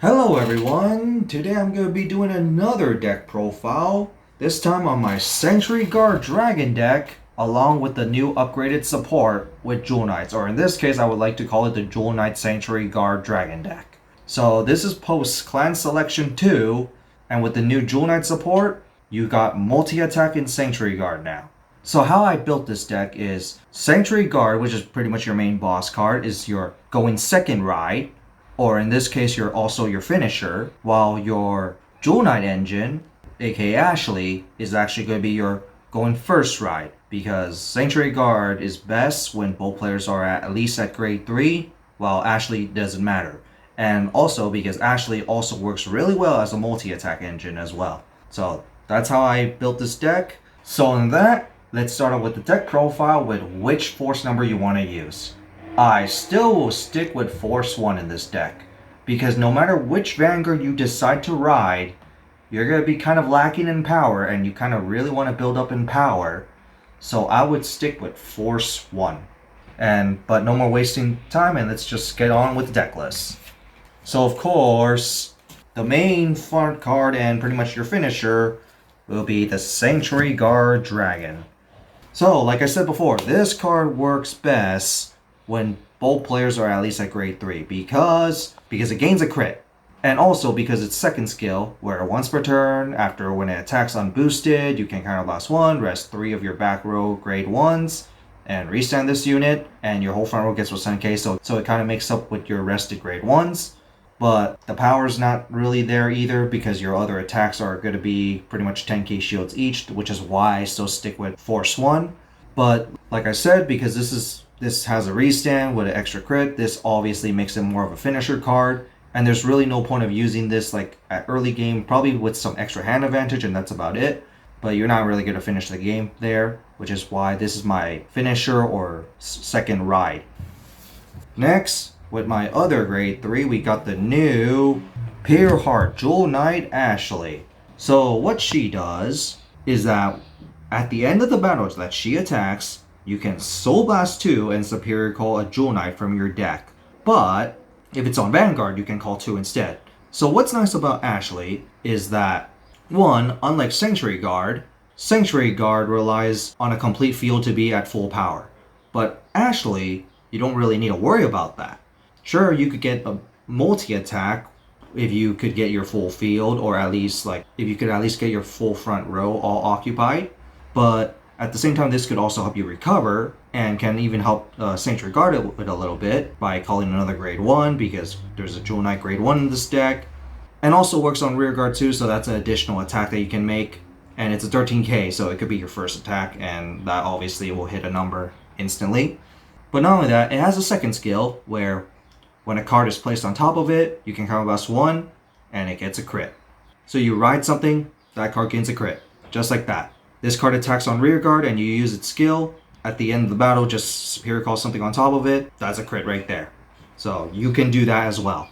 Hello everyone! Today I'm going to be doing another deck profile, this time on my Century Guard Dragon deck, along with the new upgraded support with Jewel Knights, or in this case I would like to call it the Jewel Knight Century Guard Dragon deck. So this is post Clan Selection 2, and with the new Jewel Knight support, you got multi-attack in Century Guard now. So how I built this deck is Century Guard, which is pretty much your main boss card, is your going second ride, or in this case, you're also your finisher, while your Jewel Knight engine, aka Ashley, is actually going to be your going first ride, because Sanctuary Guard is best when both players are at least at grade 3, while Ashley doesn't matter. And also because Ashley also works really well as a multi-attack engine as well. So that's how I built this deck. So in that, let's start off with the deck profile with which force number you want to use. I still will stick with Force 1 in this deck, because no matter which Vanguard you decide to ride, you're going to be kind of lacking in power, and you kind of really want to build up in power, so I would stick with Force 1. But no more wasting time, and let's just get on with the deck list. So of course, the main front card and pretty much your finisher will be the Sanctuary Guard Dragon. So like I said before, this card works best when both players are at least at grade 3 because it gains a crit, and also because it's second skill where once per turn after when it attacks unboosted you can counterblast 1, rest 3 of your back row grade 1s and restand this unit, and your whole front row gets plus 10k, so it kind of makes up with your rested grade 1s. But the power's not really there either because your other attacks are going to be pretty much 10k shields each, which is why I still stick with Force 1. But like I said, because this has a restand with an extra crit, this obviously makes it more of a finisher card, and there's really no point of using this like at early game, probably with some extra hand advantage, and that's about it. But you're not really going to finish the game there, which is why this is my finisher or second ride. Next, with my other grade 3, we got the new Peerheart Jewel Knight Ashley. So what she does is that at the end of the battle that she attacks, you can Soul Blast 2 and Superior Call a Jewel Knight from your deck. But if it's on Vanguard, you can call 2 instead. So what's nice about Ashley is that, 1, unlike Sanctuary Guard relies on a complete field to be at full power. But Ashley, you don't really need to worry about that. Sure, you could get a multi-attack if you could get your full field, or at least if you could at least get your full front row all occupied. But at the same time, this could also help you recover and can even help Sanctuary Guard it a little bit by calling another grade 1 because there's a Jewel Knight grade 1 in this deck. And also works on rear guard too, so that's an additional attack that you can make. And it's a 13k, so it could be your first attack, and that obviously will hit a number instantly. But not only that, it has a second skill where when a card is placed on top of it, you can counterblast 1 and it gets a crit. So you ride something, that card gains a crit. Just like that. This card attacks on rear guard and you use its skill. At the end of the battle, just Superior Call something on top of it. That's a crit right there. So you can do that as well.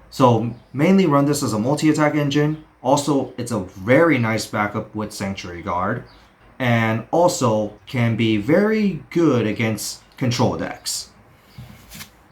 So mainly run this as a multi-attack engine. Also, it's a very nice backup with Sanctuary Guard. And also can be very good against control decks.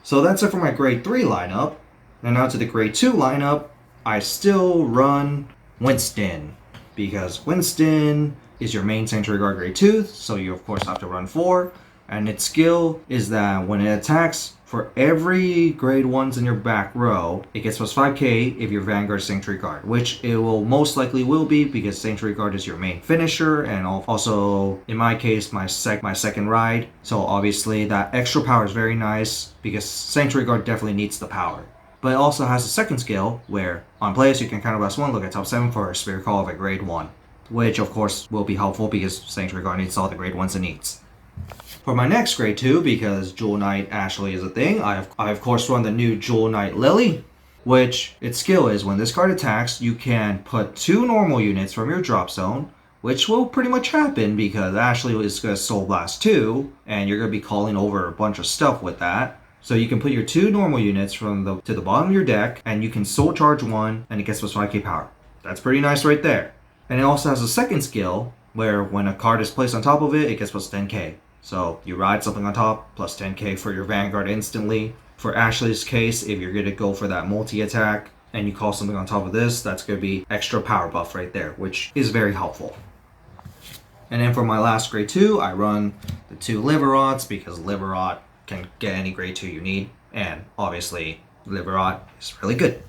So that's it for my grade 3 lineup. And now to the grade 2 lineup, I still run Winston. Because Winston is your main Sanctuary Guard grade 2, so you of course have to run 4. And its skill is that when it attacks, for every grade 1s in your back row, it gets plus 5k if your Vanguard Sanctuary Guard, which it will most likely will be because Sanctuary Guard is your main finisher, and also in my case my second ride. So obviously that extra power is very nice because Sanctuary Guard definitely needs the power. But it also has a second skill where on plays you can counterblast 1, look at top 7 for a Spirit Call of a grade 1. Which of course will be helpful because Sanctuary Guard needs all the grade 1s it needs. For my next grade 2, because Jewel Knight Ashley is a thing, I of course run the new Jewel Knight Lily, which its skill is when this card attacks, you can put 2 normal units from your drop zone, which will pretty much happen because Ashley is going to Soul Blast 2, and you're going to be calling over a bunch of stuff with that. So you can put your 2 normal units to the bottom of your deck, and you can Soul Charge 1, and it gets plus 5k power. That's pretty nice right there. And it also has a second skill, where when a card is placed on top of it, it gets plus 10k. So you ride something on top, plus 10k for your Vanguard instantly. For Ashley's case, if you're going to go for that multi-attack, and you call something on top of this, that's going to be extra power buff right there, which is very helpful. And then for my last grade 2, I run the 2 Liverots because Liverot can get any grade 2 you need, and obviously Liverot is really good.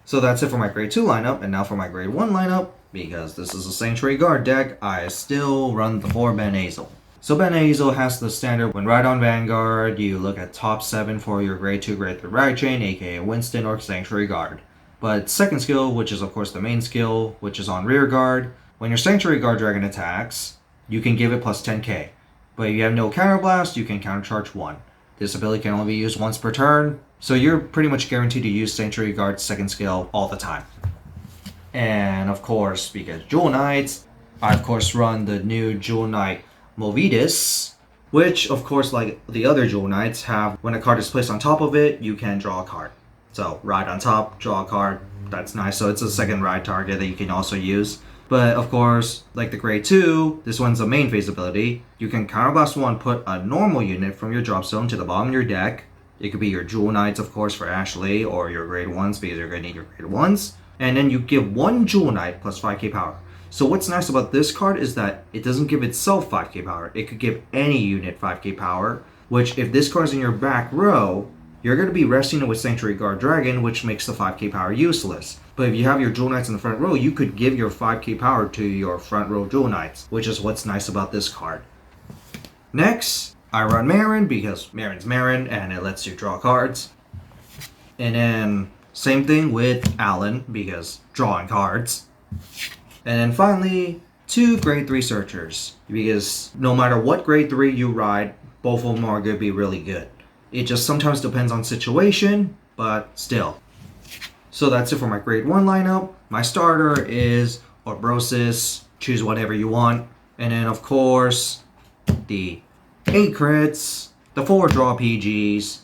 So that's it for my grade 2 lineup, and now for my grade 1 lineup, because this is a Sanctuary Guard deck, I still run the 4 Ben Azel. So Ben Azel has the standard, when right on Vanguard, you look at top 7 for your grade 2, grade 3 Rag Chain, aka Winston or Sanctuary Guard. But second skill, which is of course the main skill, which is on rear guard, when your Sanctuary Guard Dragon attacks, you can give it plus 10k. But if you have no counterblast, you can countercharge 1. This ability can only be used once per turn, so you're pretty much guaranteed to use Sanctuary Guard's second skill all the time. And of course, because Jewel Knights, I of course run the new Jewel Knight Movidus, which of course, like the other Jewel Knights, have when a card is placed on top of it, you can draw a card. So ride on top, draw a card, that's nice. So it's a second ride target that you can also use. But of course, like the grade 2, this one's a main phase ability. You can counterblast 1, put a normal unit from your drop zone to the bottom of your deck. It could be your Jewel Knights, of course, for Ashley, or your grade 1s because you're going to need your grade 1s. And then you give 1 Jewel Knight plus 5k power. So what's nice about this card is that it doesn't give itself 5k power. It could give any unit 5k power, which if this card's in your back row, you're going to be resting it with Sanctuary Guard Dragon, which makes the 5k power useless. But if you have your Jewel Knights in the front row, you could give your 5k power to your front row Jewel Knights, which is what's nice about this card. Next, I run Marin because Marin's Marin and it lets you draw cards. And then same thing with Alan because drawing cards. And then finally, 2 grade 3 Searchers because no matter what grade 3 you ride, both of them are going to be really good. It just sometimes depends on situation, but still. So that's it for my grade 1 lineup. My starter is Orbrosis, choose whatever you want. And then of course, the 8 crits, the 4 draw PGs,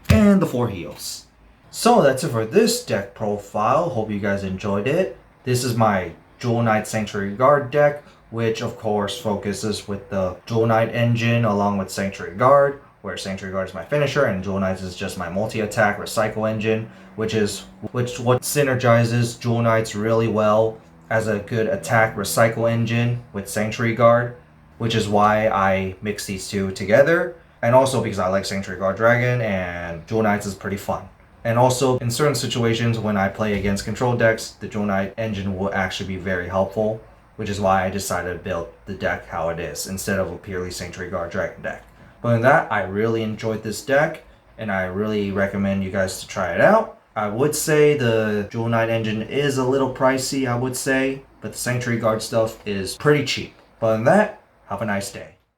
and the 4 heals. So that's it for this deck profile. Hope you guys enjoyed it. This is my Jewel Knight Sanctuary Guard deck, which of course focuses with the Jewel Knight engine along with Sanctuary Guard, where Sanctuary Guard is my finisher and Jewel Knights is just my multi-attack recycle engine, which what synergizes Jewel Knights really well as a good attack recycle engine with Sanctuary Guard, which is why I mix these two together, and also because I like Sanctuary Guard Dragon and Jewel Knights is pretty fun. And also in certain situations when I play against control decks, the Jewel Knight engine will actually be very helpful, which is why I decided to build the deck how it is instead of a purely Sanctuary Guard Dragon deck. But other than that, I really enjoyed this deck, and I really recommend you guys to try it out. I would say the Jewel Knight engine is a little pricey, I would say, but the Sanctuary Guard stuff is pretty cheap. But other than that, have a nice day.